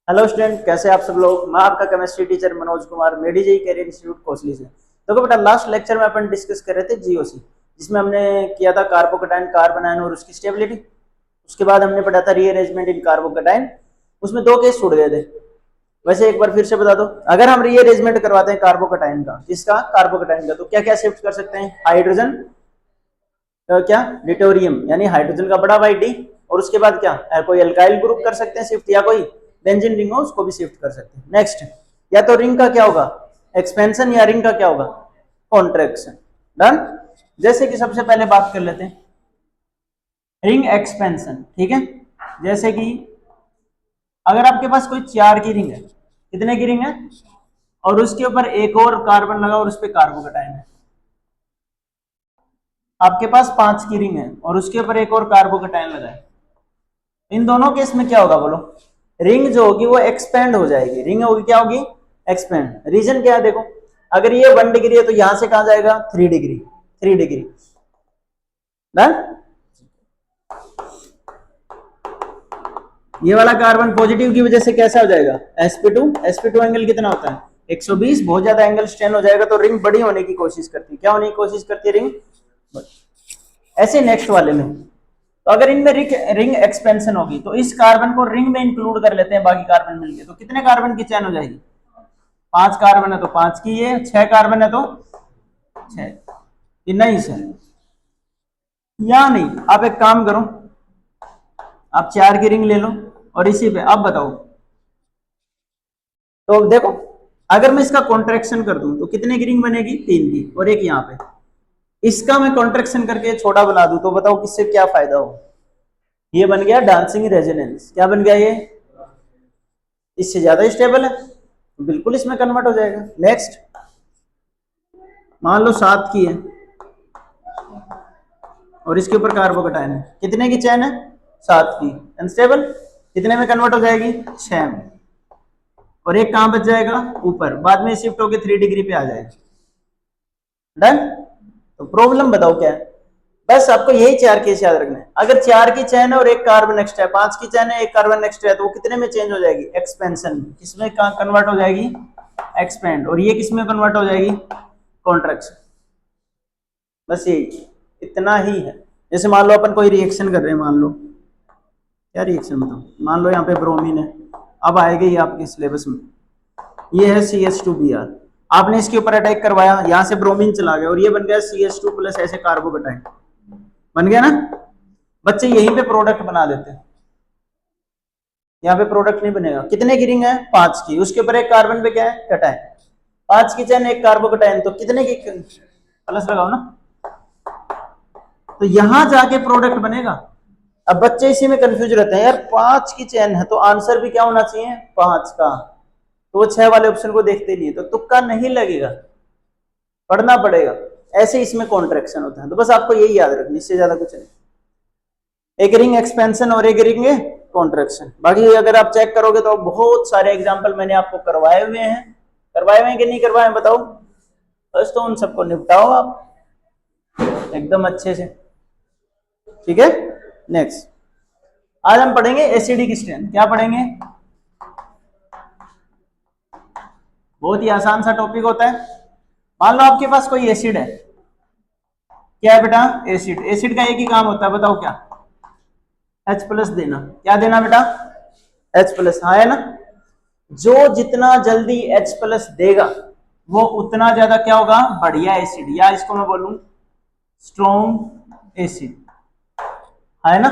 Hello student, कैसे आप सब लोग। मैं आपका केमिस्ट्री टीचर मनोज कुमार, मेडीजेई कैरियर इंस्टीट्यूट कोसली से। देखो बेटा, लास्ट लेक्चर में अपन डिस्कस कर रहे थे जीओसी, जिसमें हमने किया था कार्बोकेटाइन, कार्बन आयन और उसकी स्टेबिलिटी। उसके बाद हमने पढ़ा था रीअरेंजमेंट इन कार्बोकेटाइन। उसमें दो केस छूट गए थे। वैसे एक बार फिर से बता दो, अगर हम रीअरेंजमेंट करवाते हैं कार्बोकेटाइन का, किसका, कार्बोकेटाइन का, तो क्या क्या शिफ्ट कर सकते हैं? हाइड्रोजन, क्या, डिटोरियम यानी हाइड्रोजन का बड़ा बाई डी, और उसके बाद क्या, कोई अल्काइल ग्रुप कर सकते हैं शिफ्ट, या कोई बेंजीन रिंग हो उसको भी शिफ्ट कर सकते हैं। नेक्स्ट, या तो रिंग का क्या होगा, एक्सपेंशन, या रिंग का क्या होगा, कॉन्ट्रैक्शन। डन। जैसे कि सबसे पहले बात कर लेते हैं रिंग एक्सपेंशन, ठीक है। जैसे कि अगर आपके पास कोई 4 की रिंग है, कितने की रिंग है, और उसके ऊपर एक और कार्बन लगा और उस पर कार्बोकेटाइन है। आपके पास 5 की रिंग है और उसके ऊपर एक और कार्बोकेटाइन लगा है। इन दोनों केस में क्या होगा बोलो? रिंग जो होगी वो एक्सपेंड हो जाएगी। रिंग होगी, क्या होगी, एक्सपेंड। रीजन क्या है, देखो, अगर ये 1 डिग्री है तो यहां से कहां जाएगा, 3 डिग्री, 3 डिग्री। डन। ये वाला कार्बन पॉजिटिव की वजह से कैसा हो जाएगा, sp2। sp2 एंगल कितना होता है, 120। बहुत ज्यादा एंगल स्ट्रेन हो जाएगा तो रिंग बड़ी होने की कोशिश करती है। क्या होने की कोशिश करती है, रिंग। ऐसे नेक्स्ट वाले में, तो अगर इनमें रिंग एक्सपेंशन होगी तो इस कार्बन को रिंग में इंक्लूड कर लेते हैं, बाकी कार्बन मिलके, तो कितने कार्बन की चेन हो जाएगी, 5 कार्बन है तो 5 की, ये 6 कार्बन है तो 6। ये नहीं सर, या नहीं। आप एक काम करो, आप 4 की रिंग ले लो और इसी पे अब बताओ। तो देखो, अगर मैं इसका कॉन्ट्रैक्शन कर दूं तो कितने की रिंग बनेगी, 3 की, और एक यहाँ पे। इसका मैं कॉन्ट्रैक्शन करके छोटा बना दूं तो बताओ किससे क्या फायदा हो। ये बन गया डांसिंग रेजोनेंस। क्या बन गया ये, इससे ज्यादा स्टेबल है, बिल्कुल इसमें कन्वर्ट हो जाएगा। नेक्स्ट, मान लो 7 की है और इसके ऊपर कार्बोकेटाइन है, कितने की चेन है, 7 की, अनस्टेबल। कितने में कन्वर्ट हो जाएगी, 6 में। और एक कहां बच जाएगा, ऊपर, बाद में शिफ्ट होकर 3 डिग्री पे आ जाएगा। डन। तो प्रॉब्लम बताओ क्या है, बस आपको यही 4 केस याद रखना है। अगर 4 की चेन है और एक कार्बन एक्स्ट्रा है, 5 की चेन है, एक कार्बन एक्स्ट्रा है, तो वो कितने में चेंज हो जाएगी, एक्सपेंशन में। किसमें कन्वर्ट हो जाएगी, एक्सपेंड। और ये किसमें कन्वर्ट हो जाएगी, कॉन्ट्रैक्शन। बस यही, इतना ही है। जैसे मान लो अपन कोई रिएक्शन कर रहे हैं, मान लो क्या रिएक्शन बताओ, मान लो यहाँ पे ब्रोमीन है। अब आएगा ये आपके सिलेबस में, ये है CH2Br। आपने इसके ऊपर अटैक करवाया, यहां से ब्रोमीन चला गया और ये बन गया CH2 प्लस ऐसे कार्बोकेटाइन, बन गया ना। बच्चे यहीं पे प्रोडक्ट बना देते हैं, यहाँ पे प्रोडक्ट नहीं बनेगा। कितने की रिंग है, 5 की, उसके ऊपर एक कार्बन पे क्या है, कटाइन। 5 की चेन, एक कार्बोकेटाइन, तो कितने की, प्लस लगाओ ना, तो यहां जाके प्रोडक्ट बनेगा। अब बच्चे इसी में कंफ्यूज रहते हैं, यार 5 की चेन है तो आंसर भी क्या होना चाहिए, 5 का। तो वो 6 वाले ऑप्शन को देखते नहीं, तो तुक्का नहीं लगेगा, पढ़ना पड़ेगा। ऐसे इसमें कॉन्ट्रैक्शन होता है, तो बस आपको यही याद रखना, इससे ज्यादा कुछ नहीं। एक रिंग एक्सपेंशन और एक रिंग कॉन्ट्रैक्शन। बाकी अगर आप चेक करोगे तो बहुत सारे एग्जांपल मैंने आपको करवाए हुए हैं। करवाए हुए हैं कि नहीं करवाए, बताओ। बस तो उन सबको निपटाओ आप एकदम अच्छे से, ठीक है। नेक्स्ट, आज हम पढ़ेंगे एसिडिक स्ट्रेंथ। क्या पढ़ेंगे, बहुत ही आसान सा टॉपिक होता है। मान लो आपके पास कोई एसिड है, क्या है बेटा, एसिड। एसिड का एक ही काम होता है, बताओ क्या, H+ देना। क्या देना बेटा, H+, हाँ है ना। जो जितना जल्दी H+ देगा वो उतना ज्यादा क्या होगा, बढ़िया एसिड, या इसको मैं बोलूं स्ट्रॉन्ग एसिड, है ना।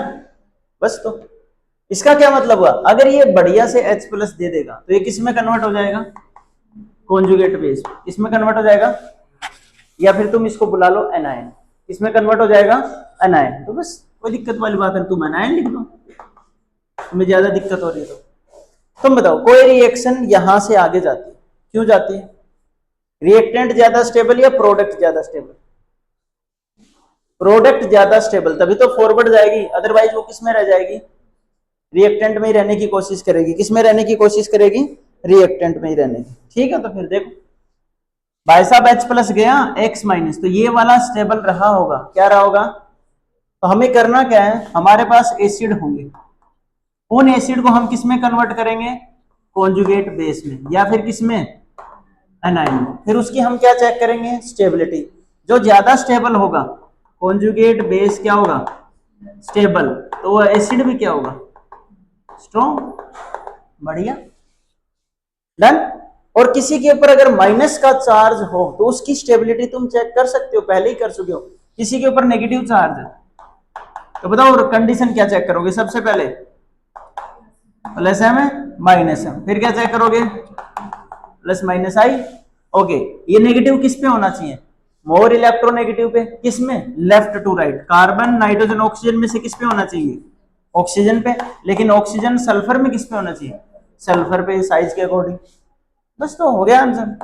बस तो इसका क्या मतलब हुआ, अगर ये बढ़िया से H+ दे देगा तो ये किस में कन्वर्ट हो जाएगा, कॉन्जुगेट बेस, इसमें कन्वर्ट हो जाएगा। या फिर तुम इसको बुला लो एनायन, इसमें कन्वर्ट हो जाएगा एनायन। तो बस कोई दिक्कत वाली बात है, तुम एनायन लिख दो, तुम्हें ज्यादा दिक्कत हो रही है तो। तुम बताओ, कोई रिएक्शन यहां से आगे जाती है, क्यों जाती है, रिएक्टेंट ज्यादा स्टेबल या प्रोडक्ट ज्यादा स्टेबल, प्रोडक्ट ज्यादा स्टेबल, तभी तो फॉरवर्ड जाएगी, अदरवाइज वो किस में रह जाएगी, रिएक्टेंट में ही रहने की कोशिश करेगी। किस में रहने की कोशिश करेगी, रिएक्टेंट में ही रहने की। ठीक है, तो फिर देखो भाई साहब, H+ गया, X-, तो ये वाला स्टेबल रहा होगा, क्या रहा होगा। तो हमें करना क्या है, हमारे पास एसिड होंगे, उन एसिड को हम किस में कन्वर्ट करेंगे, कॉन्जुगेट बेस में या फिर किस में, एनाइन में। फिर उसकी हम क्या चेक करेंगे, स्टेबिलिटी। जो ज्यादा स्टेबल होगा, कॉन्जुगेट बेस क्या होगा, स्टेबल, तो वो एसिड भी क्या होगा, स्ट्रॉन्ग। बढ़िया, डन। और किसी के ऊपर अगर माइनस का चार्ज हो तो उसकी स्टेबिलिटी तुम चेक कर सकते हो, पहले ही कर चुके हो। किसी के ऊपर नेगेटिव चार्ज है तो बताओ कंडीशन क्या चेक करोगे, सबसे पहले प्लस एम है माइनस एम, फिर क्या चेक करोगे, प्लस माइनस आई। ओके, ये नेगेटिव किस पे होना चाहिए, मोर इलेक्ट्रोनेगेटिव पे, किस में, left to right. Carbon nitrogen oxygen में से किस पे होना चाहिए, ऑक्सीजन पे। लेकिन ऑक्सीजन सल्फर में किस पे होना चाहिए, सल्फर पे, साइज के अकॉर्डिंग। बस तो हो गया आंसर।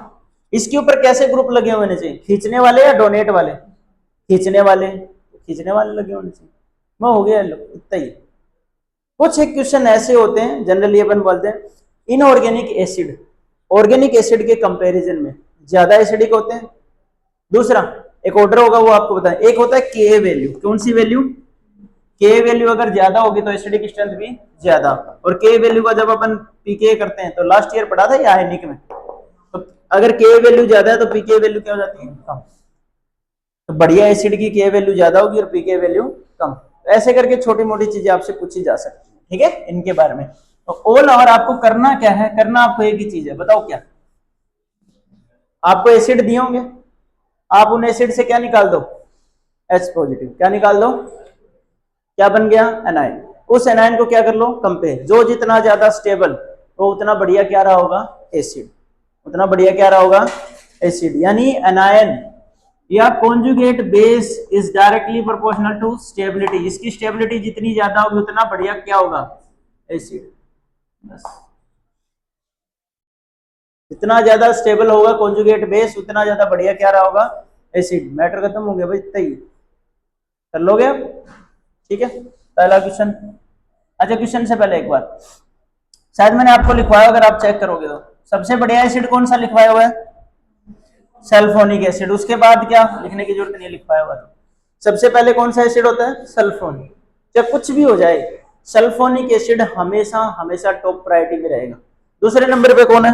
इसके ऊपर कैसे ग्रुप लगे होने चाहिए, खींचने वाले या डोनेट वाले, खींचने वाले, खींचने वाले लगे होने चाहिए। वो हो गया, लो इतना ही। कुछ एक क्वेश्चन ऐसे होते हैं जनरली अपन बोलते हैं इनऑर्गेनिक एसिड, ऑर्गेनिक एसिड के कंपैरिजन में ज्यादा एसिडिक होते हैं। दूसरा एक ऑर्डर होगा वो आपको बताएं, एक होता है के वैल्यू, कौन सी वैल्यू, के वैल्यू अगर ज्यादा होगी तो एसिडिक स्ट्रेंथ भी ज्यादा। और के वैल्यू का जब अपन पीके करते हैं तो लास्ट ईयर पढ़ा था ये आयनिक में, तो अगर के वैल्यू ज्यादा है तो पीके वैल्यू क्या हो जाती है, कम। तो बढ़िया एसिड की के वैल्यू ज्यादा होगी और पीके वैल्यू कम। ऐसे करके छोटी मोटी चीजें आपसे पूछी जा सकती है, ठीक है, इनके बारे में। तो ऑल और आपको करना क्या है, करना आपको एक ही चीज है, बताओ क्या। आपको एसिड दिए होंगे, आप उन एसिड से क्या निकाल दो, H पॉजिटिव, क्या निकाल दो, क्या बन गया, एनाइन। उस एनाइन को क्या कर लो, कंपेयर। जो जितना ज्यादा स्टेबल वो उतना बढ़िया क्या रहा होगा, एसिड, उतना बढ़िया क्या रहा होगा, एसिड। यानी एनायन या conjugate base is directly proportional to stability. इसकी स्टेबिलिटी जितनी ज्यादा होगी उतना बढ़िया क्या होगा, एसिड। बस, जितना ज्यादा स्टेबल होगा कॉन्जुगेट बेस उतना ज्यादा बढ़िया क्या रहा होगा, एसिड। मैटर खत्म हो गया भाई, इतना ही कर लोगे आप, ठीक है। पहला क्वेश्चन। अच्छा, क्वेश्चन से पहले एक बार, शायद मैंने आपको लिखवाया, अगर आप चेक करोगे तो सबसे बढ़िया एसिड कौन सा लिखवाया हुआ है, सल्फोनिक एसिड। उसके बाद क्या लिखने की जरूरत नहीं है, लिखवाया हुआ। तो सबसे पहले कौन सा एसिड होता है, सल्फोनिक। जब कुछ भी हो जाए सल्फोनिक एसिड हमेशा हमेशा टॉप प्रायोरिटी में रहेगा। दूसरे नंबर पे कौन है,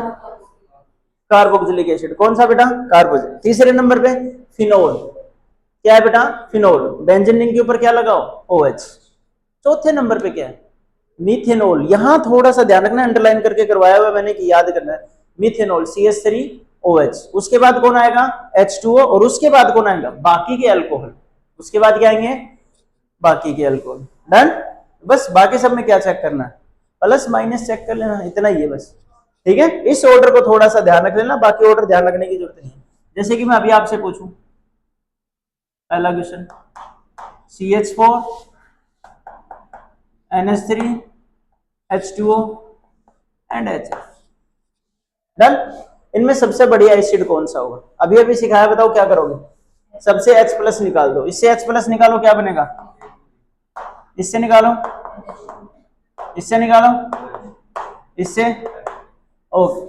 कार्बोक्सिलिक एसिड। कौन सा बेटा, कार्बोक्सिलिक। तीसरे नंबर पे फिनोल, क्या है बेटा, फिनोल। बेंजीन रिंग के ऊपर क्या लगाओ, OH। चौथे नंबर पे क्या है, मिथेनॉल। यहां थोड़ा सा ध्यान रखना, अंडरलाइन करके करवाया हुआ मैंने कि याद करना है, मिथेनॉल CH3OH। उसके बाद कौन आएगा, H2O। और उसके बाद कौन आएगा, बाकी के अल्कोहल। उसके बाद क्या आएंगे, बाकी के अल्कोहल। डन। बस बाकी सब में क्या चेक करना है, प्लस माइनस चेक कर लेना, इतना ही है बस, ठीक है। इस ऑर्डर को थोड़ा सा ध्यान रख लेना, बाकी ऑर्डर ध्यान रखने की जरूरत नहीं है। जैसे कि मैं अभी आपसे पूछूं, पहला question, CH4 NH3 H2O and HF। Done. इनमें सबसे बढ़िया एसिड कौन सा होगा, अभी अभी सिखाया, बताओ क्या करोगे, सबसे H प्लस निकाल दो। इससे H प्लस निकालो, क्या बनेगा, इससे निकालो, इससे निकालो, इससे। ओके,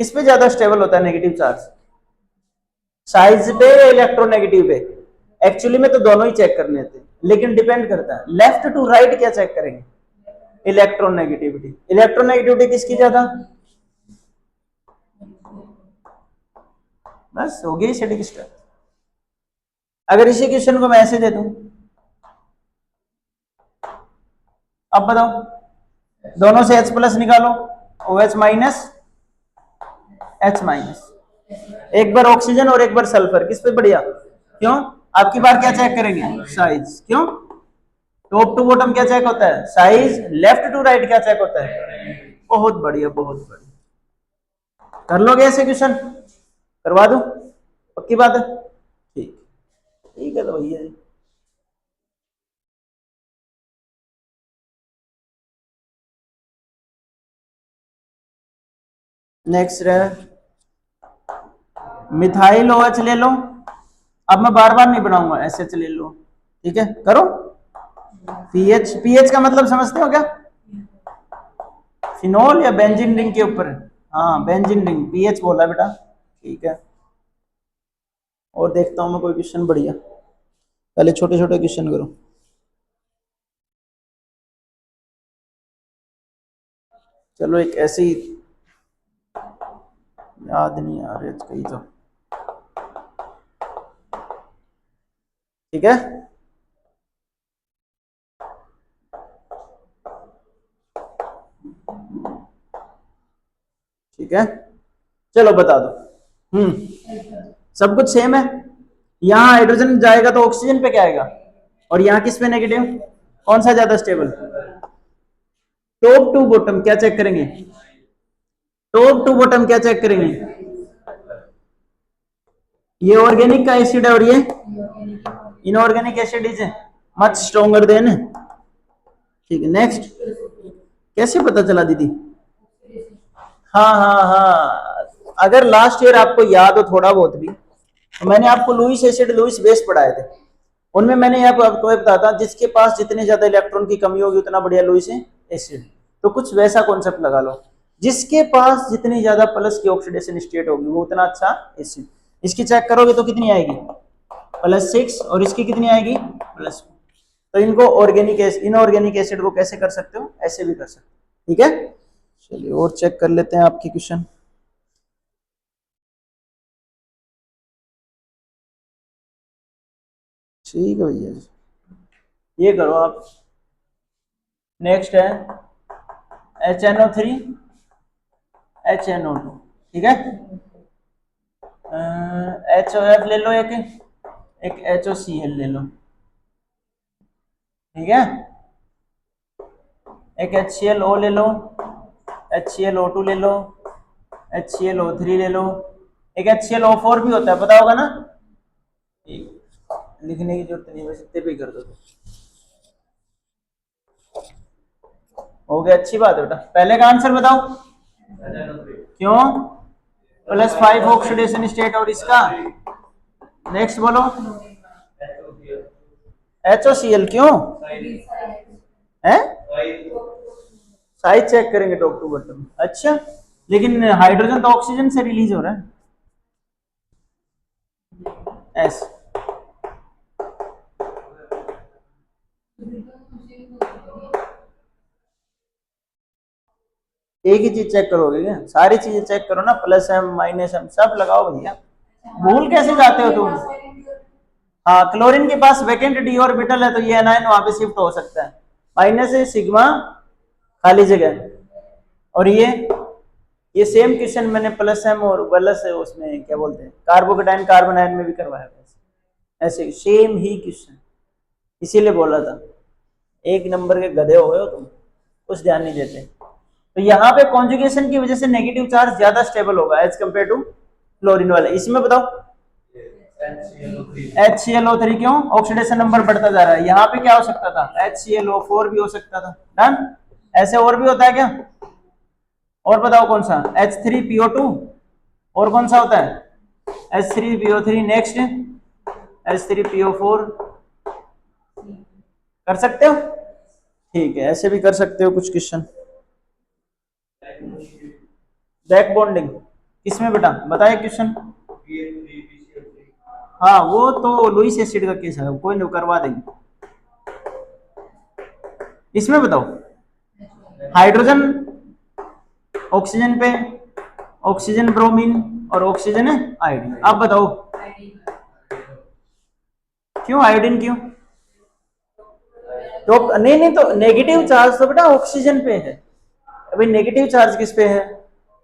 किस पे ज्यादा स्टेबल होता है नेगेटिव चार्ज, साइज पे या इलेक्ट्रोनेगेटिव पे। एक्चुअली में तो दोनों ही चेक करने थे, लेकिन डिपेंड करता है, लेफ्ट टू राइट क्या चेक करेंगे, इलेक्ट्रोनेगेटिविटी। इलेक्ट्रोनेगेटिविटी किसकी ज्यादा, बस हो गई एसिडिक स्ट्रेंथ। अगर इसी क्वेश्चन को मैं ऐसे दे दूं, अब बताओ, दोनों से H प्लस निकालो, OH माइनस H माइनस। एक बार ऑक्सीजन और एक बार सल्फर, किस पे बढ़िया, क्यों, आपकी बार क्या चेक करेंगे, साइज। क्यों, टॉप टू बॉटम क्या चेक होता है, साइज। लेफ्ट टू राइट क्या चेक होता है, बहुत बढ़िया, बहुत बढ़िया। कर लोगे ऐसे क्वेश्चन, करवा दूं, पक्की बात है, ठीक, ठीक है तो भैया जी। नेक्स्ट रहे मिथाइल OH ले लो। अब मैं बार बार नहीं बनाऊंगा, SH ले लो, ठीक है, करो। पीएच का मतलब समझते हो क्या, फिनोल या बेंजीन रिंग के ऊपर। हाँ, बेंजीन रिंग, पीएच बोला बेटा, ठीक है। और देखता हूं मैं कोई क्वेश्चन बढ़िया, पहले छोटे छोटे क्वेश्चन करो। चलो एक ऐसी याद नहीं आ रही कहीं तो, ठीक है। ठीक है, चलो बता दो। सब कुछ सेम है। यहाँ हाइड्रोजन जाएगा तो ऑक्सीजन पे क्या आएगा, और यहाँ किस पे नेगेटिव, कौन सा ज्यादा स्टेबल। टॉप टू बॉटम क्या चेक करेंगे, टॉप टू बॉटम क्या चेक करेंगे, ये ऑर्गेनिक का एसिड है और ये inorganic acid is much stronger than. ठीक है, नेक्स्ट। कैसे पता चला दीदी। हाँ हाँ हाँ, अगर लास्ट ईयर आपको याद हो थोड़ा बहुत भी, तो मैंने आपको लुईस एसिड लुईस बेस पढ़ाए थे। उनमें मैंने आपको बताया था जिसके पास जितने ज्यादा इलेक्ट्रॉन की कमी होगी उतना बढ़िया लुईस एसिड। तो कुछ वैसा कॉन्सेप्ट लगा लो, जिसके पास जितनी ज्यादा प्लस की ऑक्सीडेशन स्टेट होगी वो उतना अच्छा एसिड। इसकी चेक करोगे तो कितनी आएगी, +6, और इसकी कितनी आएगी, +4। तो इनको ऑर्गेनिक इनऑर्गेनिक एसिड को कैसे कर सकते हो, ऐसे भी कर सकते हो। ठीक है, चलिए और चेक कर लेते हैं आपकी क्वेश्चन। ठीक है भैया जी, ये करो आप। नेक्स्ट है HNO3 HNO2, ठीक है। HOF ले लो, एक HOCl ले लो, ठीक है। एक HClO ले लो, HClO2 ले लो, HClO3 ले लो, एक HClO4 भी होता है, पता होगा ना। लिखने की जरूरत नहीं है, बस इतने पे ही कर दो। हो गया, अच्छी बात है बेटा। पहले का आंसर बताओ, क्यों, +5 ऑक्सीडेशन स्टेट, और इसका नेक्स्ट बोलो HOCl, क्यों है, साइज चेक करेंगे टॉप टू बॉटम। अच्छा, लेकिन हाइड्रोजन तो ऑक्सीजन से रिलीज हो रहा है, एस। एक ही चीज चेक करोगे क्या, सारी चीजें चेक करो ना, +m -m सब लगाओ भैया, भूल कैसे जाते हो तुम। हाँ, क्लोरीन के पास वैकेंट डी ऑर्बिटल है तो ये एनायन वहां पे शिफ्ट हो सकता है, -सिग्मा खाली जगह। और ये सेम क्वेश्चन मैंने +m और उसमें क्या बोलते हैं कार्बोकेटाइन कार्बन आयन में भी करवाया था, ऐसे सेम ही क्वेश्चन, इसीलिए बोला था। एक नंबर के गधे हो गए हो तुम, कुछ ध्यान नहीं देते। तो यहाँ पे कॉन्जुगेशन की वजह से नेगेटिव चार्ज ज्यादा स्टेबल होगा एज कंपेयर टू क्लोरीन वाले। इसमें बताओ HClO3 क्यों, ऑक्सीडेशन नंबर बढ़ता जा रहा है। यहाँ पे क्या हो सकता था, HClO4 भी हो सकता था। डन, ऐसे और भी होता है क्या, और बताओ कौन सा, H3PO2, और कौन सा होता है H3PO3, नेक्स्ट H3PO4, कर सकते हो। ठीक है, ऐसे भी कर सकते हो कुछ क्वेश्चन। बैक बॉन्डिंग किसमें बेटा, बताए क्वेश्चन। हाँ, वो तो लुईस एसिड का केस है, कोई नहीं करवा देंगे। इसमें बताओ, हाइड्रोजन ऑक्सीजन पे, ऑक्सीजन ब्रोमीन और ऑक्सीजन आयोडीन। आप बताओ क्यों आयोडीन, क्यों, तो नहीं नहीं, तो नेगेटिव चार्ज तो बेटा ऑक्सीजन पे है, अभी नेगेटिव चार्ज किस पे है,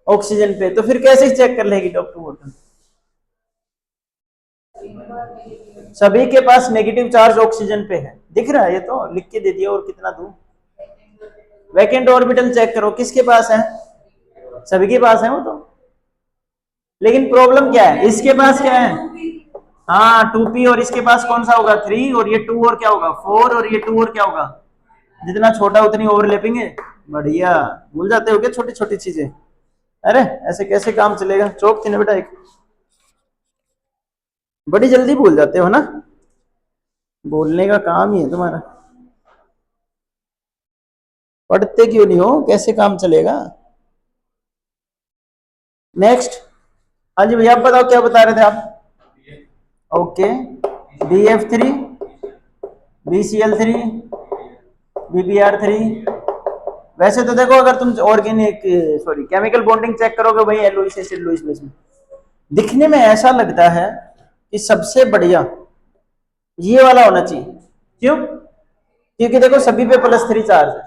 ऑक्सीजन पे, तो फिर कैसे चेक कर लेगी डॉक्टर बोटन। सभी के पास नेगेटिव चार्ज ऑक्सीजन पे है, दिख रहा है, ये तो लिख के दे दिया, और कितना दूं। वैकेंट ऑर्बिटल चेक करो किसके पास है, सभी के पास है वो तो। लेकिन प्रॉब्लम क्या है, इसके पास क्या है, हाँ 2p, और इसके पास कौन सा होगा 3, और ये 2 और क्या होगा 4, और ये 2 और क्या होगा, जितना छोटा उतनी ओवरलैपिंग है। बढ़िया, भूल जाते हो क्या छोटी छोटी चीजें। अरे ऐसे कैसे काम चलेगा, चौक थी ना बेटा एक, बड़ी जल्दी भूल जाते हो ना, बोलने का काम ही है तुम्हारा, पढ़ते क्यों नहीं हो, कैसे काम चलेगा। नेक्स्ट, हाँ जी भैया, आप बताओ क्या बता रहे थे आप। ओके, BF3 BCl3 BBr3, वैसे तो देखो अगर तुम organic sorry chemical bonding check करोगे भाई लुईस एसिड लुईस बेस में दिखने में ऐसा लगता है कि सबसे बढ़िया ये वाला होना चाहिए। क्यों? क्योंकि देखो सभी पे +3 चार्ज है,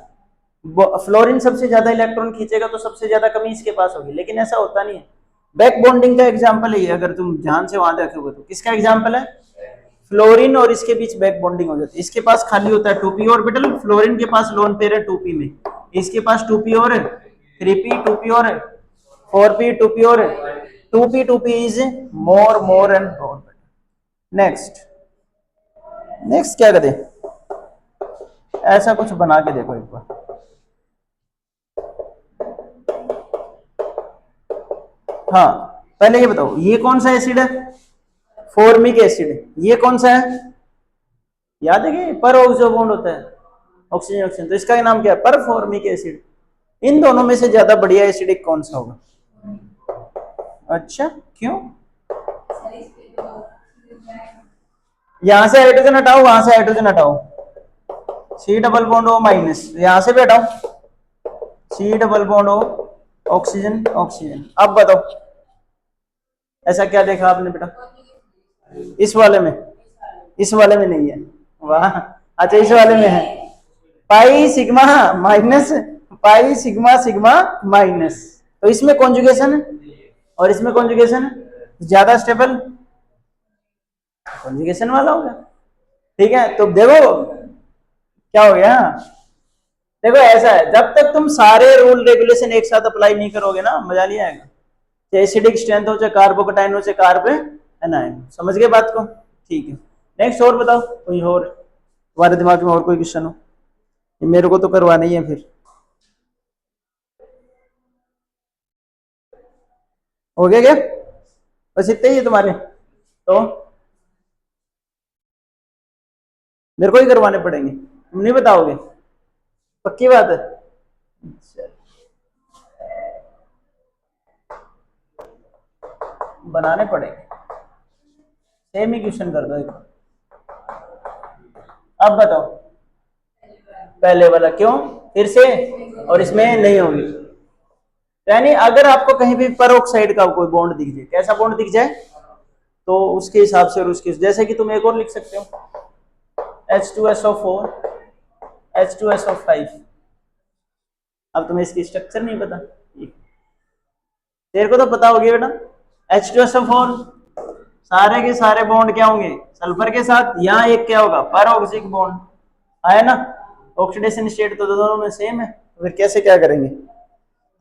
फ्लोरीन सबसे ज्यादा इलेक्ट्रॉन खींचेगा तो सबसे ज्यादा कमी इसके पास होगी, लेकिन ऐसा होता नहीं है। बैक बॉन्डिंग का एग्जांपल है ये, अगर तुम ध्यान से वहां देखोगे तो किसका एग्जांपल है? फ्लोरीन और इसके बीच बैक बॉन्डिंग हो जाती है। इसके पास खाली होता है 2p ऑर्बिटल, फ्लोरीन के पास लोन पेयर है 2p में, इसके पास 2p और है, 3p 2p और है, 4p 2p और है, 2p is more and more. Next next क्या करें, ऐसा कुछ बना के देखो एक बार। हाँ पहले ये बताओ ये कौन सा एसिड है? Formic acid. ये कौन सा है? याद है कि पर ऑक्सो बॉन्ड होता है ऑक्सीजन ऑक्सीजन, तो इसका नाम क्या है? पर फॉर्मिक एसिड। इन दोनों में से ज्यादा बढ़िया एसिडिक कौन सा होगा? अच्छा क्यों? यहां से हाइड्रोजन हटाओ, वहां से हाइड्रोजन हटाओ, C double bond O minus, यहां से भी हटाओ C double bond O, oxygen oxygen. अब बताओ ऐसा क्या देखा आपने बेटा? इस वाले में, इस वाले में नहीं है। वाह, अच्छा इस वाले में है pi sigma minus pi sigma sigma minus, तो इसमें कॉन्जुगेशन है और इसमें कॉन्जुगेशन है, ज्यादा स्टेबल कॉन्जुगेशन वाला होगा। ठीक है तो देखो क्या हो गया, देखो ऐसा है जब तक तुम सारे रूल रेगुलेशन एक साथ अप्लाई नहीं करोगे ना मजा नहीं आएगा। चाहे एसिडिक स्ट्रेंथ हो, चाहे कार्बोकटाइन हो, चाहे कार्ब एनायन। समझ गए बात को? ठीक है नेक्स्ट और बताओ कोई और तुम्हारे दिमाग में और कोई क्वेश्चन हो, मेरे को तो करवाना ही है फिर। हो गया क्या? बस इतने ही है तुम्हारे? तो मेरे को ही करवाने पड़ेंगे, तुम नहीं बताओगे? पक्की बात है? बनाने पड़ेंगे, सेम ही क्वेश्चन कर दो एक। अब बताओ पहले वाला क्यों फिर से, और इसमें नहीं होगी। यानी अगर आपको कहीं भी पेरोक्साइड का कोई बॉन्ड दिख जाए, कैसा बॉन्ड दिख जाए, तो उसके हिसाब से और उसके, जैसे कि तुम एक और लिख सकते हो H2SO4 H2SO5। अब तुम्हें इसकी स्ट्रक्चर नहीं पता, तेरे को तो पता होगी बेटा। H2SO4 सारे के सारे बॉन्ड क्या होंगे? सल्फर के साथ। यहाँ एक क्या होगा? पैरोक्सिक बॉन्ड आया ना, ऑक्सीडेशन स्टेट तो दोनों में सेम है, तो फिर कैसे क्या करेंगे?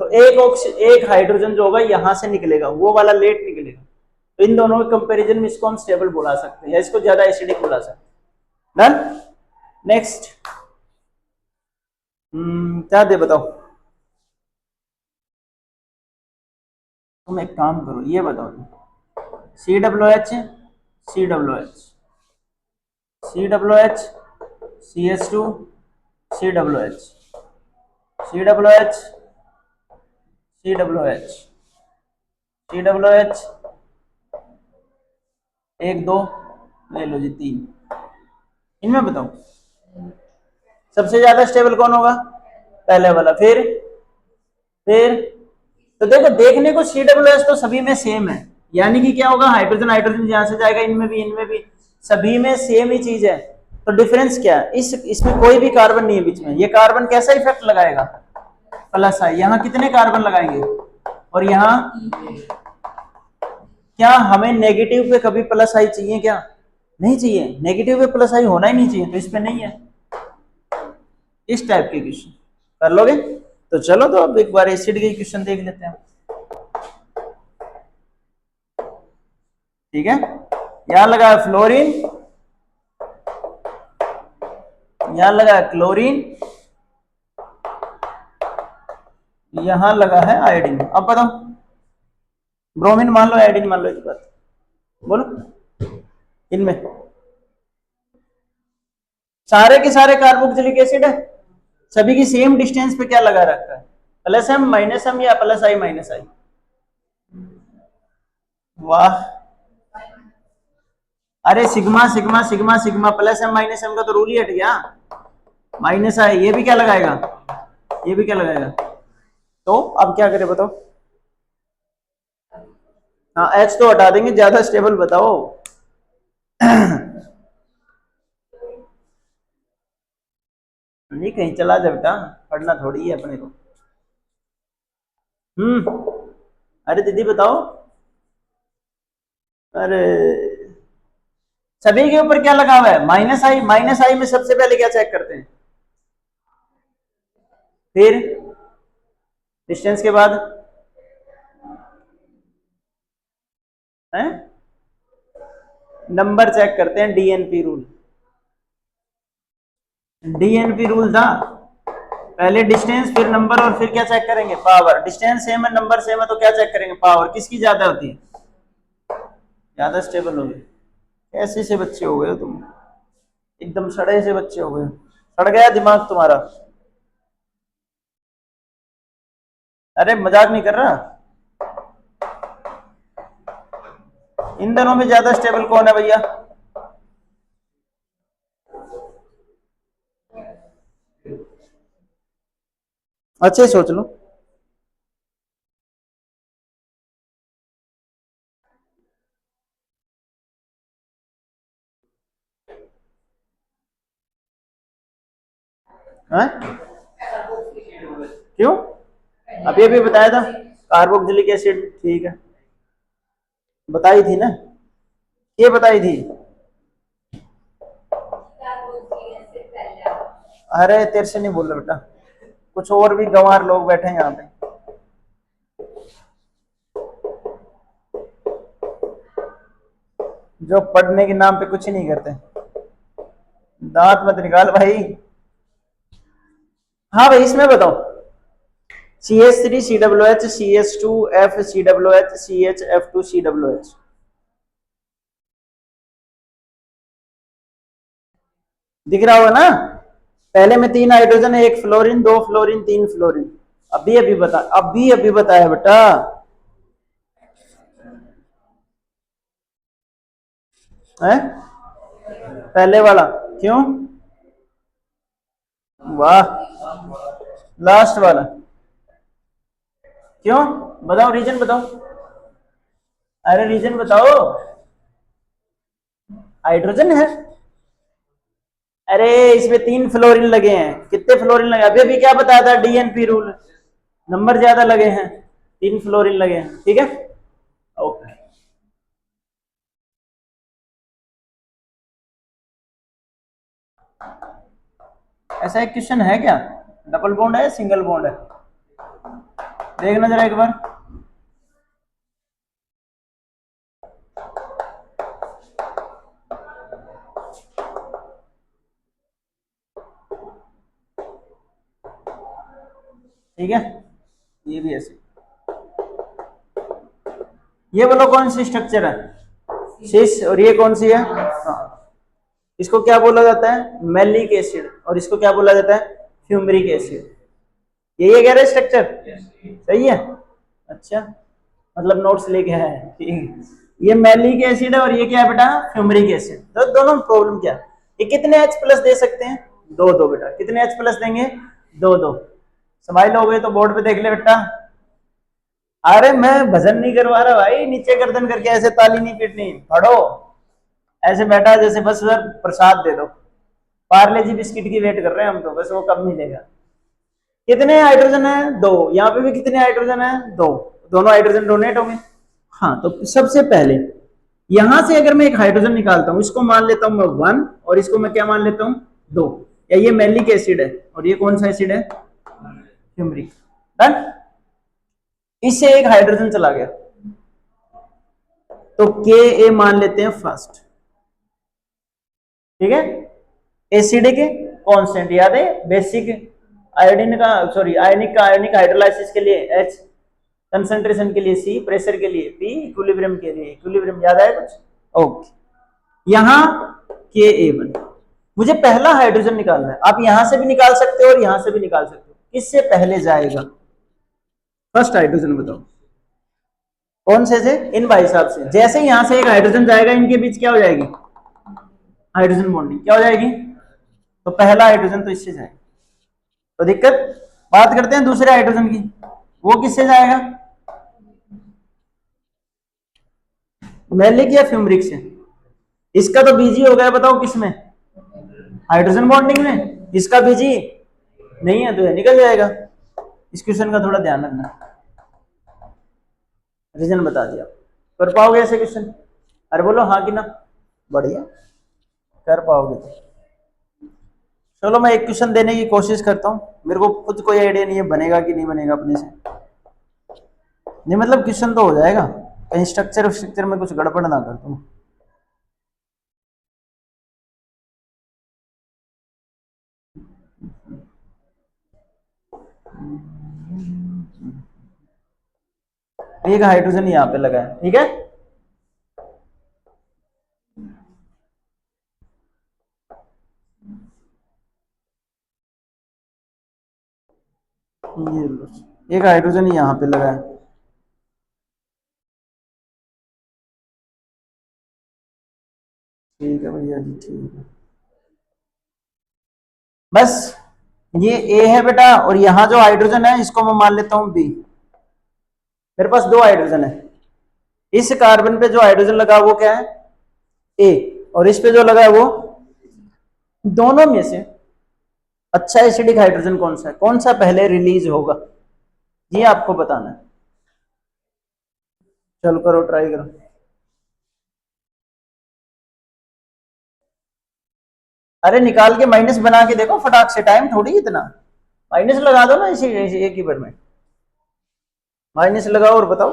तो एक हाइड्रोजन जो होगा यहां से निकलेगा, वो वाला लेट निकलेगा, तो इन दोनों के कंपैरिजन में इसको हम स्टेबल बुला सकते हैं या इसको ज्यादा एसिडिक बुला सकते हैं। डन। नेक्स्ट क्या दे बताओ? तुम एक काम करो, ये बताओ COOH COOH COOH CH2 COOH COOH COOH COOH, एक दो ले लो जी, 3। इनमें बताओ सबसे ज्यादा स्टेबल कौन होगा? पहले वाला। फिर तो देखो देखने को COOH तो सभी में सेम है, यानी कि क्या होगा? हाइड्रोजन हाइड्रोजन यहां से जाएगा, इनमें भी सभी में सेम ही चीज है। तो डिफरेंस क्या है? इसमें कोई भी कार्बन नहीं है बीच में। ये कार्बन कैसा इफेक्ट लगाएगा? +I। यहाँ कितने कार्बन लगाएंगे? और यहाँ क्या हमें नेगेटिव पे कभी +I चाहिए क्या? नहीं चाहिए, नेगेटिव पे +I होना ही नहीं चाहिए, तो इस पे नहीं है। इस टाइप के क्वेश्चन कर लोगे? तो चलो तो अब एक बार एसिड के क्वेश्चन देख लेते हैं। ठीक है, यहां लगा है फ्लोरीन, यहां लगा है क्लोरीन, यहां लगा है आयोडीन। अब बताओ ब्रोमीन मान लो, आयोडीन मान लो, एक बात बोलो। इनमें सारे के सारे कार्बोक्सिलिक एसिड है, सभी की सेम डिस्टेंस पे क्या लगा रखा है? +M -M या +I -I? वाह, अरे sigma sigma sigma sigma +M -M का तो रूल ही हट गया। -I ये भी क्या लगाएगा? ये भी क्या लगाएगा? तो अब क्या करें बताओ? हाँ एच तो हटा देंगे, ज्यादा स्टेबल बताओ। नहीं कहीं चला जा बेटा, पढ़ना थोड़ी है अपने को। अरे दीदी बताओ। अरे सभी के ऊपर क्या लगा हुआ है? माइनस आई। माइनस आई में सबसे पहले क्या चेक करते हैं? फिर डिस्टेंस के बाद है नंबर चेक करते हैं, डीएनपी रूल। डीएनपी रूल था, पहले डिस्टेंस फिर नंबर और फिर क्या चेक करेंगे? पावर। डिस्टेंस सेम है नंबर सेम है तो क्या चेक करेंगे? पावर। किसकी ज्यादा होती है? ज्यादा स्टेबल होगी। कैसे से बच्चे हो गए हो तुम, एकदम सड़े से बच्चे हो गए, सड़ गया दिमाग तुम्हारा। अरे मजाक नहीं कर रहा। इन दोनों में ज्यादा स्टेबल कौन है भैया? अच्छे सोच लो। हैं? क्यों? अब ये भी बताया था कार्बोक्सिलिक एसिड, ठीक है बताई थी ना, ये बताई थी। अरे तेरे से नहीं बोल रहा बेटा, कुछ और भी गंवार लोग बैठे हैं यहाँ पे। जो पढ़ने के नाम पे कुछ ही नहीं करते। दांत मत निकाल भाई। हाँ भाई इसमें बताओ, CH3 COOH CH2 F COOH CH F2 COOH। दिख रहा होगा ना? पहले में 3 हाइड्रोजन, 1 फ्लोरीन, 2 फ्लोरीन, 3 फ्लोरीन। अभी बताया बेटा। है पहले वाला क्यों? वाह। लास्ट वाला क्यों? बताओ रीजन बताओ। अरे रीजन बताओ। हाइड्रोजन है। अरे इसमें 3 फ्लोरीन लगे हैं। कितने फ्लोरीन लगे? अभी अभी क्या बताया था? DNP rule. नंबर ज्यादा लगे हैं, 3 फ्लोरीन लगे हैं, ठीक है ओके। ऐसा एक क्वेश्चन है क्या? डबल बॉन्ड है सिंगल बॉन्ड है? देखना जरा एक बार। ठीक है ये भी ऐसे। ये बोलो कौन सी स्ट्रक्चर है? सिस। और ये कौन सी है? हाँ। इसको क्या बोला जाता है? Malic acid. और इसको क्या बोला जाता है? Fumaric acid. यही है कह रहे स्ट्रक्चर? सही है। अच्छा मतलब नोट्स लेके है, ठीक है। ये मैलिक एसिड है और ये क्या है बेटा? Fumaric acid. तो दोनों प्रॉब्लम क्या है? ये कितने H प्लस दे सकते हैं? 2 2 बेटा। कितने H प्लस देंगे? 2 2। स्माइल हो गए तो बोर्ड पे देख ले बेटा। अरे मैं भजन नहीं करवा रहा भाई, नीचे गर्दन करके ऐसे ताली नहीं पीटनी, पढ़ो। ऐसे बैठा जैसे बस सर प्रसाद दे दो। पार्ले जी बिस्किट की वेट कर रहे हैं हम तो, बस वो कब मिलेगा। कितने हाइड्रोजन है? 2। यहाँ पे भी कितने हाइड्रोजन है? 2। दोनों हाइड्रोजन डोनेट होंगे। हाँ तो सबसे पहले यहां से अगर मैं एक हाइड्रोजन निकालता हूं, इसको मान लेता हूं मैं 1 और इसको मैं क्या मान लेता हूं? 2। या ये मैलिक एसिड है और ये कौन सा एसिड है? फ्यूमरिक। डन। इससे एक हाइड्रोजन चला गया तो के ए मान लेते हैं फर्स्ट, ठीक है। एसिडिक कांस्टेंट याद है? बेसिक आयोडीन का सॉरी आयनिक का आयनिक हाइड्रोलाइसिस के लिए H, कंसंट्रेशन के लिए C, प्रेशर के लिए P, इक्विलिब्रियम के लिए इक्विलिब्रियम। याद आया कुछ? ओके। यहां Ka1 मुझे पहला हाइड्रोजन निकालना है। आप यहां से भी निकाल सकते हो और यहां से भी निकाल सकते हो। किससे पहले जाएगा फर्स्ट हाइड्रोजन? बताओ कौन से इन भाई साहब से। जैसे यहां से एक हाइड्रोजन जाएगा इनके बीच क्या हो जाएगी? हाइड्रोजन बॉन्डिंग क्या हो जाएगी? तो पहला हाइड्रोजन तो इससे जाएगा, तो दिक्कत बात करते हैं दूसरे हाइड्रोजन की, वो किससे जाएगा, मैलिक या फ्यूमरिक से। इसका तो बीजी हो गया, बताओ किसमें, हाइड्रोजन बॉन्डिंग में। इसका बीजी नहीं है तो ये निकल जाएगा। इस क्वेश्चन का थोड़ा ध्यान रखना, रीजन बता दिया। कर पाओगे ऐसे क्वेश्चन? अरे बोलो हाँ कि ना, बढ़िया, कर पाओगे तो। चलो मैं एक क्वेश्चन देने की कोशिश करता हूँ, मेरे को खुद कोई आइडिया नहीं है बनेगा कि नहीं बनेगा अपने से। नहीं मतलब क्वेश्चन तो हो जाएगा, कहीं स्ट्रक्चर स्ट्रक्चर में कुछ गड़बड़ ना कर दूं। एक हाइड्रोजन यहाँ पे लगा है, ठीक है। ये लो, एक हाइड्रोजन यहाँ पे लगा है, ठीक है भैया जी, ठीक है। बस ये ए है बेटा, और यहाँ जो हाइड्रोजन है इसको मैं मान लेता हूँ बी। मेरे पास दो हाइड्रोजन है, इस कार्बन पे जो हाइड्रोजन लगा वो क्या है, ए, और इस पे जो लगा है वो, दोनों में से अच्छा एसिडिक हाइड्रोजन कौन सा है, कौन सा पहले रिलीज होगा, ये आपको बताना है। चलो करो, ट्राई करो। अरे निकाल के माइनस बना के देखो फटाक से, टाइम थोड़ी इतना, माइनस लगा दो ना इसी एक ही बार में, माइनस लगाओ और बताओ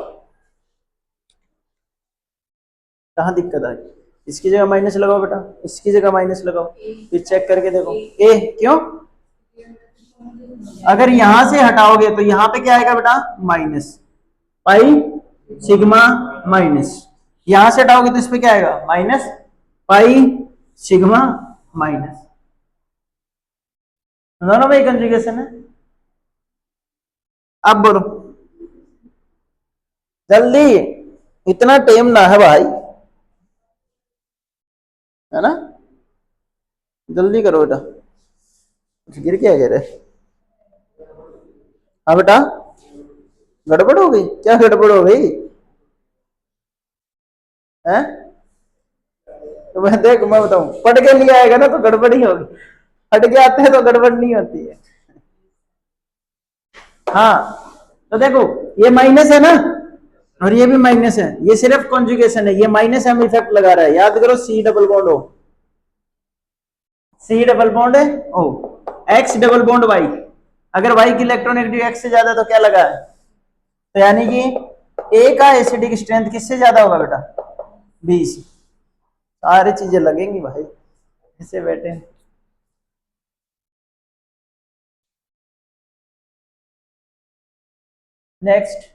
कहाँ दिक्कत आ गई। इसकी जगह माइनस लगाओ बेटा, इसकी जगह माइनस लगाओ, फिर चेक करके देखो। ए क्यों, अगर यहां से हटाओगे तो यहां पे क्या आएगा बेटा, माइनस पाई सिग्मा माइनस, यहां से हटाओगे तो इस पे क्या आएगा, माइनस पाई सिग्मा माइनस, दोनों में कंजुगेशन है। अब बोलो जल्दी, इतना टाइम ना है भाई, है ना, जल्दी करो बेटा, गिर क्या गिरे। हाँ बेटा, गड़बड़ हो गई, क्या गड़बड़ हो गई है, तो मैं देख, मैं बताऊं, पढ़ के लिए आएगा ना तो गड़बड़ ही होगी, हट के आते हैं तो गड़बड़ नहीं होती है। हाँ तो देखो, ये माइनस है ना, और ये भी माइनस है, ये सिर्फ कॉन्जुगेशन है, ये माइनस हम इफेक्ट लगा रहा है, याद करो, C double bond O, C double bond है O, X double bond Y, अगर वाई की इलेक्ट्रोनेगेटिव एक्स से ज्यादा तो क्या लगा है, तो यानी कि ए का एसिडिक स्ट्रेंथ किससे ज्यादा होगा बेटा, 20। सारी चीजें लगेंगी भाई, इससे बैठे। नेक्स्ट,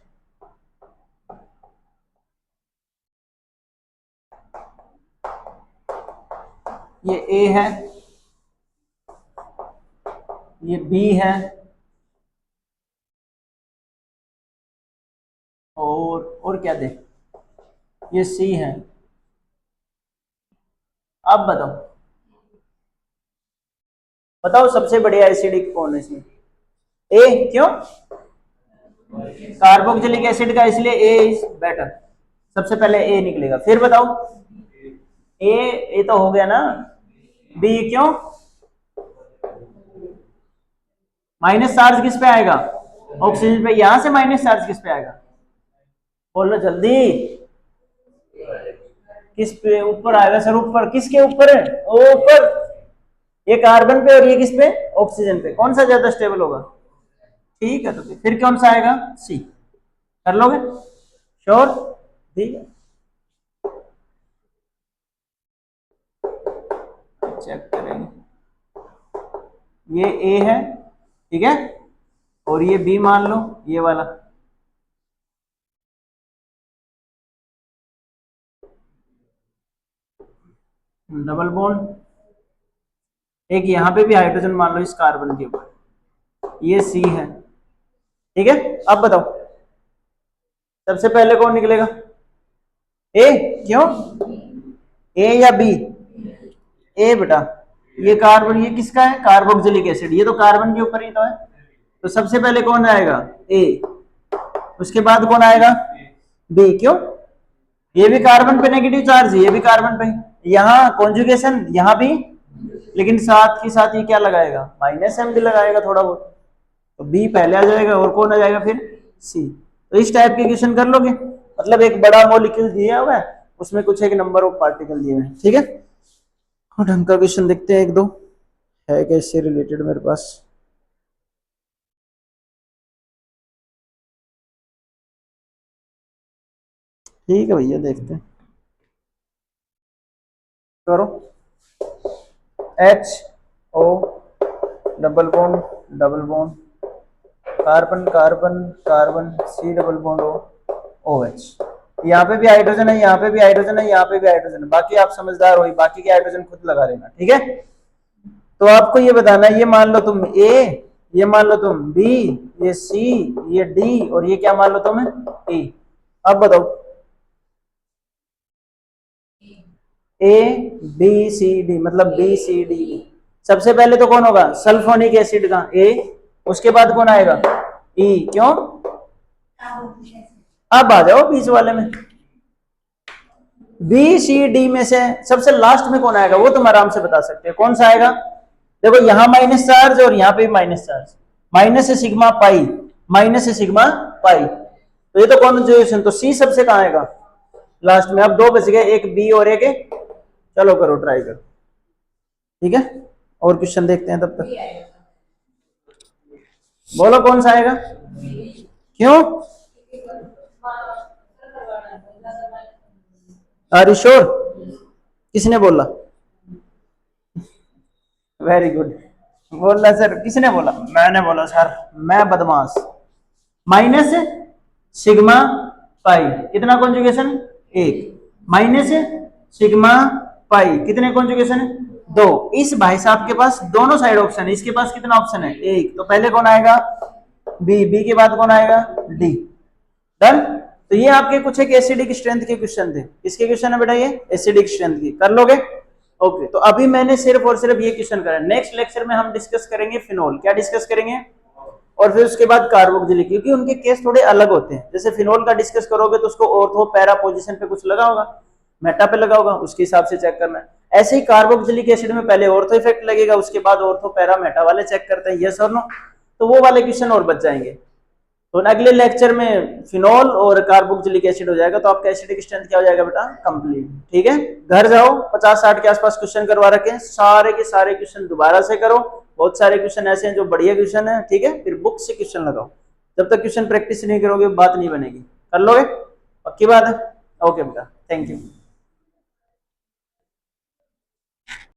ये ए है, ये बी है, और क्या दे, ये सी है। अब बताओ, बताओ सबसे बढ़िया एसिडिक कौन है इसमें, ए क्यों, कार्बोक्सिलिक एसिड का, इसलिए ए इज बेटर, सबसे पहले ए निकलेगा। फिर बताओ, ए तो हो गया ना, बी क्यों, माइनस चार्ज किस पे आएगा, ऑक्सीजन पे, यहां से माइनस चार्ज किस पे आएगा, बोलो जल्दी, किस पे ऊपर आएगा सर, ऊपर, किसके ऊपर है, ऊपर, ये कार्बन पे और ये किस पे, ऑक्सीजन पे, कौन सा ज्यादा स्टेबल होगा, ठीक है। तो फिर कौन सा आएगा, सी, कर लोगे श्योर, ठीक है, चेक करेंगे। ये ए है, ठीक है, और ये बी मान लो, ये वाला, डबल बॉन्ड, एक यहाँ पे भी हाइड्रोजन मान लो इस कार्बन के ऊपर, ये सी है, ठीक है। अब बताओ सबसे पहले कौन निकलेगा, ए क्यों, ए या बी, ए बेटा, ये कार्बन, ये किसका है, कार्बोक्सिलिक एसिड, ये तो कार्बन के ऊपर ही तो है, तो सबसे पहले कौन आएगा, ए, उसके बाद कौन आएगा, बी। क्यों, ये भी कार्बन पे नेगेटिव चार्ज है, ये भी कार्बन पे, यहाँ कॉन्जुगेशन यहाँ भी, लेकिन साथ ही साथ ये क्या लगाएगा, माइनस एम भी लगाएगा थोड़ा बहुत, तो बी पहले आ जाएगा और कौन आ जाएगा फिर, सी। तो इस टाइप के क्वेश्चन कर लोगे, मतलब एक बड़ा मॉलिक्यूल दिया हुआ है, उसमें कुछ एक नंबर ऑफ पार्टिकल दिए हुए हैं, ठीक है। और ढंग का क्वेश्चन देखते हैं, एक दो है कैसे रिलेटेड मेरे पास। ठीक है भैया, देखते हैं, करो। H O double bond carbon carbon carbon C double bond O H. यहाँ पे भी हाइड्रोजन है, यहाँ पे भी हाइड्रोजन है, यहाँ पे भी हाइड्रोजन है, बाकी आप समझदार हो, बाकी के हाइड्रोजन खुद लगा लेना, ठीक है। तो आपको ये बताना है, ये मान लो तुम ए, ये मान लो तुम बी, ये सी, ये डी, और ये क्या मान लो तुम ई। अब बताओ, ए बी सी डी, मतलब बी सी डी। सबसे पहले तो कौन होगा, सल्फोनिक एसिड का ए, उसके बाद कौन आएगा, ई। क्यों, अब आ जाओ बीच वाले में, बी सी डी में से सबसे लास्ट में कौन आएगा वो तुम आराम से बता सकते हो, कौन सा आएगा। देखो यहाँ माइनस चार्ज और यहाँ पे भी माइनस चार्ज, माइनस से सिग्मा पाई, माइनस से सिग्मा पाई, तो ये तो कॉन्जुगेशन, तो सी सबसे कहाँ आएगा, लास्ट में। अब दो बच गए, एक बी और एक ए। चलो करो, ट्राई करो, ठीक है। और क्वेश्चन देखते हैं तब तक, बोलो कौन सा आएगा, क्यों, आर यू श्योर, किसने बोला, वेरी गुड, बोला सर, किसने बोला, मैंने बोला सर, मैं बदमाश। माइनस सिग्मा पाई, कितना कॉन्जुगेशन, एक, माइनस सिग्मा पाई, कितने कॉन्जुगेशन, दो। इस भाई साहब के पास दोनों साइड ऑप्शन है, इसके पास कितना ऑप्शन है, एक। तो पहले कौन आएगा, बी, बी के बाद कौन आएगा, डी। डन। तो ये आपके कुछ एक एसिडिक स्ट्रेंथ के क्वेश्चन थे, किसके क्वेश्चन है बेटा, ये एसिडिक स्ट्रेंथ की, कर लोगे। ओके, तो अभी मैंने सिर्फ और सिर्फ ये क्वेश्चन करा। नेक्स्ट लेक्चर में हम डिस्कस करेंगे फिनोल, क्या डिस्कस करेंगे, और फिर उसके बाद कार्बोक्सिलिक, क्योंकि उनके केस थोड़े अलग होते हैं। जैसे फिनोल का डिस्कस करोगे तो उसको ऑर्थो पैरा पोजीशन पे कुछ लगा होगा, मेटा पे लगा होगा, उसके हिसाब से चेक करना है। ऐसे ही कार्बोक्सिलिक एसिड में पहले ऑर्थो इफेक्ट लगेगा, उसके बाद ऑर्थो पैरा मेटा वाले चेक करते हैं, यस और नो, तो वो वाले क्वेश्चन और बच जाएंगे। तो अगले लेक्चर में फिनोल और कार्बोक्सिलिक एसिड हो जाएगा, तो आपका एसिडिक स्ट्रेंथ क्या हो जाएगा बेटा, कंप्लीट। ठीक है, घर जाओ, 50-60 के आसपास क्वेश्चन करवा रखे हैं, सारे के सारे क्वेश्चन दोबारा से करो। बहुत सारे क्वेश्चन ऐसे हैं जो बढ़िया क्वेश्चन है, ठीक है। फिर बुक से क्वेश्चन लगाओ, जब तक क्वेश्चन प्रैक्टिस नहीं करोगे बात नहीं बनेगी। कर लोगे, पक्की बात है। ओके बेटा, थैंक यू।